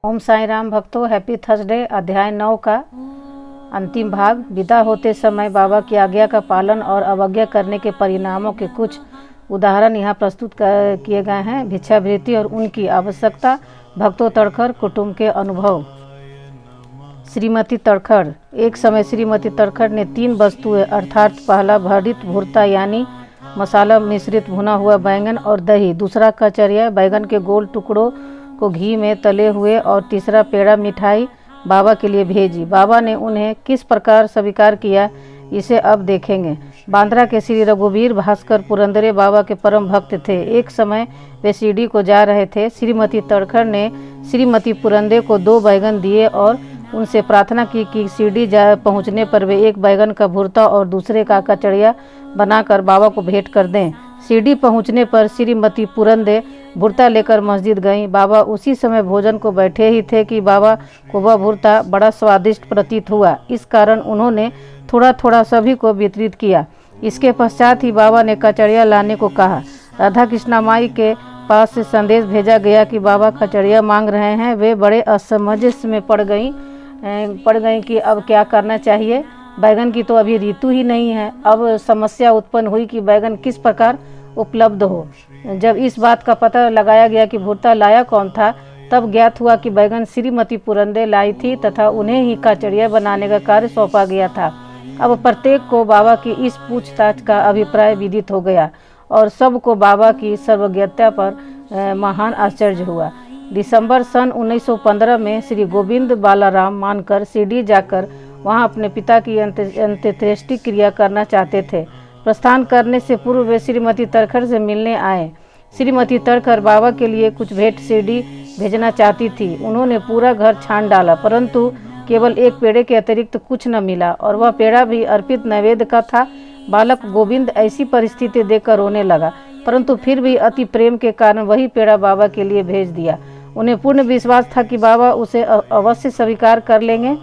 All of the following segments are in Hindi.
ओम साई राम भक्तों, हैप्पी थर्सडे। अध्याय 9 का अंतिम भाग। विदा होते समय बाबा की आज्ञा का पालन और अवज्ञा करने के परिणामों के कुछ उदाहरण यहाँ प्रस्तुत किए गए हैं। भिक्षावृत्ति और उनकी आवश्यकता। भक्तों तड़खर कुटुंब के अनुभव। श्रीमती तड़खड़। एक समय श्रीमती तड़खड़ ने 3 वस्तुएं अर्थात पहला भरित भुर्ता यानी मसाला मिश्रित भुना हुआ बैंगन और दही, दूसरा कचरिया बैंगन के गोल टुकड़ों को घी में तले हुए और तीसरा पेड़ा मिठाई बाबा के लिए भेजी। बाबा ने उन्हें किस प्रकार स्वीकार किया इसे अब देखेंगे। बांद्रा के श्री रघुवीर भास्कर पुरंदरे बाबा के परम भक्त थे। एक समय वे शिरडी को जा रहे थे। श्रीमती तड़खड़ ने श्रीमती पुरंदे को 2 बैगन दिए और उनसे प्रार्थना की कि शिरडी जा पहुँचने पर वे एक बैगन का भुर्ता और दूसरे का कचड़िया बनाकर बाबा को भेंट कर दें। शिरडी पहुँचने पर श्रीमती पुरंदे भुर्ता लेकर मस्जिद गईं। बाबा उसी समय भोजन को बैठे ही थे कि बाबा को वह भुर्ता बड़ा स्वादिष्ट प्रतीत हुआ। इस कारण उन्होंने थोड़ा थोड़ा सभी को वितरित किया। इसके पश्चात ही बाबा ने कचड़िया लाने को कहा। राधा कृष्णा माई के पास से संदेश भेजा गया कि बाबा कचड़िया मांग रहे हैं। वे बड़े असमंजस में पड़ गईं कि अब क्या करना चाहिए। बैगन की तो अभी ऋतु ही नहीं है। अब समस्या उत्पन्न हुई कि बैगन किस प्रकार उपलब्ध हो। जब इस बात का पता लगाया गया कि भुर्ता लाया कौन था, तब ज्ञात हुआ कि बैगन श्रीमती पुरंदे लाई थी तथा उन्हें ही कचड़िया बनाने का कार्य सौंपा गया था। अब प्रत्येक को बाबा की इस पूछताछ का अभिप्राय विदित हो गया और सबको बाबा की सर्वज्ञता पर महान आश्चर्य हुआ। दिसंबर सन 1915 में श्री गोविंद बालाराम मानकर शिरडी जाकर वहां अपने पिता की अंत्येष्टि क्रिया करना चाहते थे। प्रस्थान करने से पूर्व वे श्रीमती तड़खड़ से मिलने आए। श्रीमती तड़खड़ बाबा के लिए कुछ भेंट शिरडी भेजना चाहती थी। उन्होंने पूरा घर छान डाला, परंतु केवल एक पेड़े के अतिरिक्त कुछ न मिला और वह पेड़ा भी अर्पित नैवेद्य का था। बालक गोविंद ऐसी परिस्थिति देखकर रोने लगा, परंतु फिर भी अति प्रेम के कारण वही पेड़ा बाबा के लिए भेज दिया। उन्हें पूर्ण विश्वास था कि बाबा उसे अवश्य स्वीकार कर लेंगे।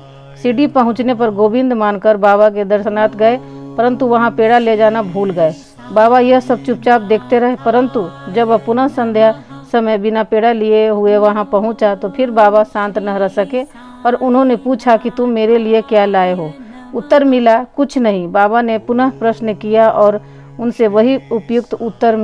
शिरडी पहुंचने पर गोविंद मानकर बाबा के दर्शनार्थ गए, परंतु वहां पेड़ा ले जाना भूल गए। बाबा यह सब चुपचाप देखते रहे, परंतु जब वह पुनः संध्या समय बिना पेड़ा लिए हुए वहां पहुंचा तो फिर बाबा शांत न रह सके और उन्होंने पूछा कि तुम मेरे लिए क्या लाए हो। उत्तर मिला, कुछ नहीं। बाबा ने पुनः प्रश्न किया और उनसे वही उपयुक्त उत्तर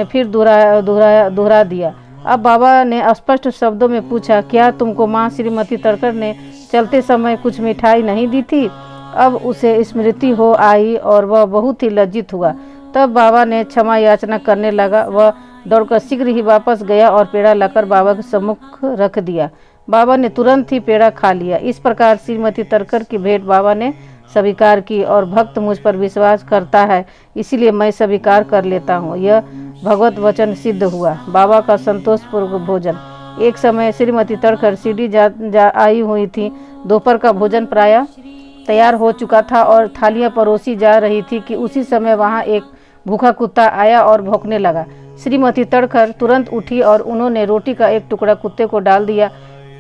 फिर दोहरा दिया। अब बाबा ने स्पष्ट शब्दों में पूछा, क्या तुमको माँ श्रीमती तड़खड़ ने चलते समय कुछ मिठाई नहीं दी थी? अब उसे स्मृति हो आई और वह बहुत ही लज्जित हुआ। तब बाबा ने क्षमा याचना करने लगा। वह दौड़कर शीघ्र ही वापस गया और पेड़ा लाकर बाबा के सम्मुख रख दिया। बाबा ने तुरंत ही पेड़ा खा लिया। इस प्रकार श्रीमती तड़खड़ की भेंट बाबा ने स्वीकार की और भक्त मुझ पर विश्वास करता है, इसीलिए मैं स्वीकार कर लेता हूँ। यह भगवत वचन सिद्ध हुआ। बाबा का संतोषपूर्वक भोजन। एक समय श्रीमती तड़खड़ शिरडी जा आई हुई थी। दोपहर का भोजन प्रायः तैयार हो चुका था और थालियां परोसी जा रही थी कि उसी समय वहां एक भूखा कुत्ता आया और भौंकने लगा। श्रीमती तड़खड़ तुरंत उठी और उन्होंने रोटी का एक टुकड़ा कुत्ते को डाल दिया।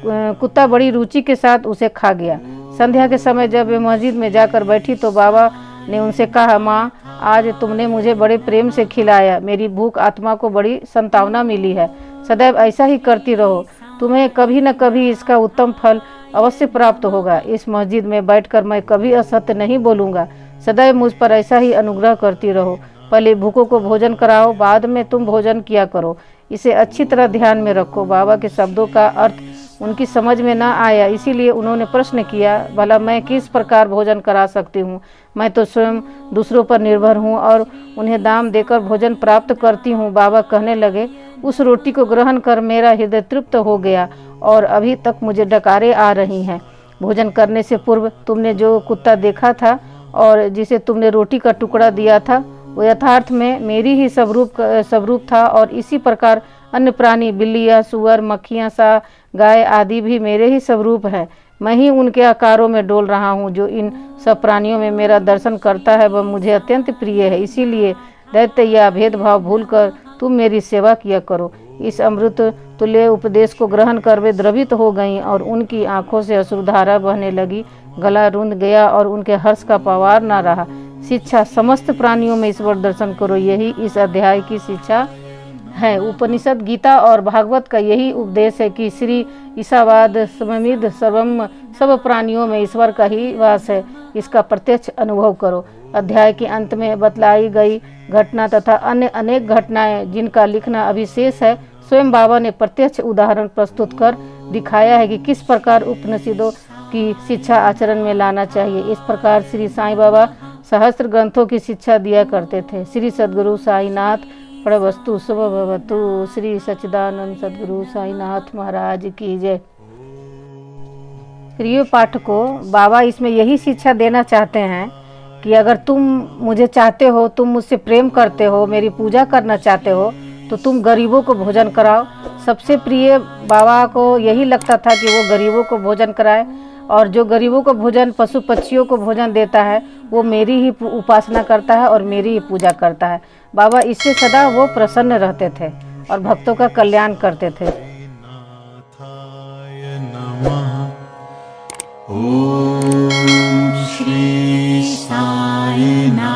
कुत्ता बड़ी रुचि के साथ उसे खा गया। संध्या के समय जब वे मस्जिद में जाकर बैठी तो बाबा ने उनसे कहा, माँ, आज तुमने मुझे बड़े प्रेम से खिलाया। मेरी भूख आत्मा को बड़ी संतावना मिली है। सदैव ऐसा ही करती रहो, तुम्हें कभी न कभी इसका उत्तम फल अवश्य प्राप्त होगा। इस मस्जिद में बैठकर मैं कभी असत्य नहीं बोलूँगा। सदैव मुझ पर ऐसा ही अनुग्रह करती रहो। पहले भूखों को भोजन कराओ, बाद में तुम भोजन किया करो। इसे अच्छी तरह ध्यान में रखो। बाबा के शब्दों का अर्थ उनकी समझ में न आया, इसीलिए उन्होंने प्रश्न किया, भला मैं किस प्रकार भोजन करा सकती हूँ? मैं तो स्वयं दूसरों पर निर्भर हूँ और उन्हें दाम देकर भोजन प्राप्त करती हूँ। बाबा कहने लगे, उस रोटी को ग्रहण कर मेरा हृदय तृप्त हो गया और अभी तक मुझे डकारें आ रही हैं। भोजन करने से पूर्व तुमने जो कुत्ता देखा था और जिसे तुमने रोटी का टुकड़ा दिया था, वो यथार्थ में मेरी ही स्वरूप था और इसी प्रकार अन्य प्राणी, बिल्लियाँ, सुअर, मक्खियाँ, सा गाय आदि भी मेरे ही स्वरूप है। मैं ही उनके आकारों में डोल रहा हूँ। जो इन सब प्राणियों में मेरा दर्शन करता है वह मुझे अत्यंत प्रिय है। इसीलिए दैत्य या भेदभाव भूलकर तुम मेरी सेवा किया करो। इस अमृत तुल्य उपदेश को ग्रहण कर वे द्रवित हो गईं और उनकी आंखों से अश्रुधारा बहने लगी। गला रुंध गया और उनके हर्ष का पवार न रहा। शिक्षा, समस्त प्राणियों में ईश्वर दर्शन करो, यही इस अध्याय की शिक्षा है। उपनिषद, गीता और भागवत का यही उपदेश है कि श्री ईसावाद सममिद सर्वम, सब प्राणियों में ईश्वर का ही वास है, इसका प्रत्यक्ष अनुभव करो। अध्याय के अंत में बतलाई गई घटना तथा अन्य अनेक घटनाएं जिनका लिखना अभी शेष है, स्वयं बाबा ने प्रत्यक्ष उदाहरण प्रस्तुत कर दिखाया है कि किस प्रकार उपनिषदों की शिक्षा आचरण में लाना चाहिए। इस प्रकार श्री साईं बाबा सहस्त्र ग्रंथों की शिक्षा दिया करते थे। श्री सद्गुरु साईनाथ प्रभवस्तु शुभभवतु। श्री सच्चिदानंद सद्गुरु साईनाथ महाराज की जय। प्रिय पाठकों, बाबा इसमें यही शिक्षा देना चाहते हैं कि अगर तुम मुझे चाहते हो, तुम मुझसे प्रेम करते हो, मेरी पूजा करना चाहते हो, तो तुम गरीबों को भोजन कराओ। सबसे प्रिय बाबा को यही लगता था कि वो गरीबों को भोजन कराए, और जो गरीबों को भोजन, पशु पक्षियों को भोजन देता है वो मेरी ही उपासना करता है और मेरी ही पूजा करता है। बाबा इससे सदा वो प्रसन्न रहते थे और भक्तों का कल्याण करते थे। ओम श्री साईनाथाय